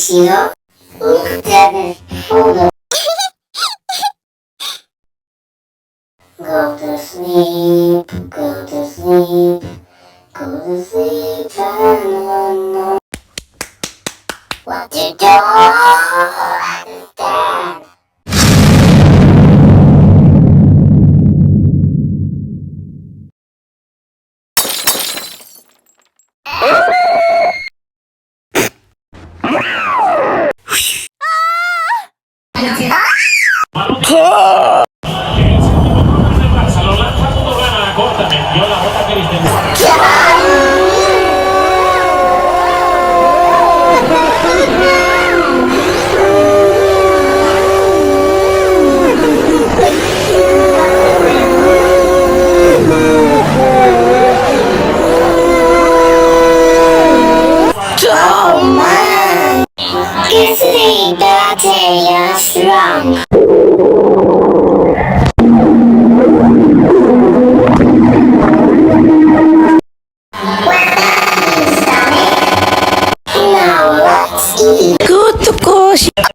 Shiro. Look at this photo. Go to sleep, go to sleep, go to sleep, turn on. What you don't understand. It's the battery is strong. Now let's eat. Good to go.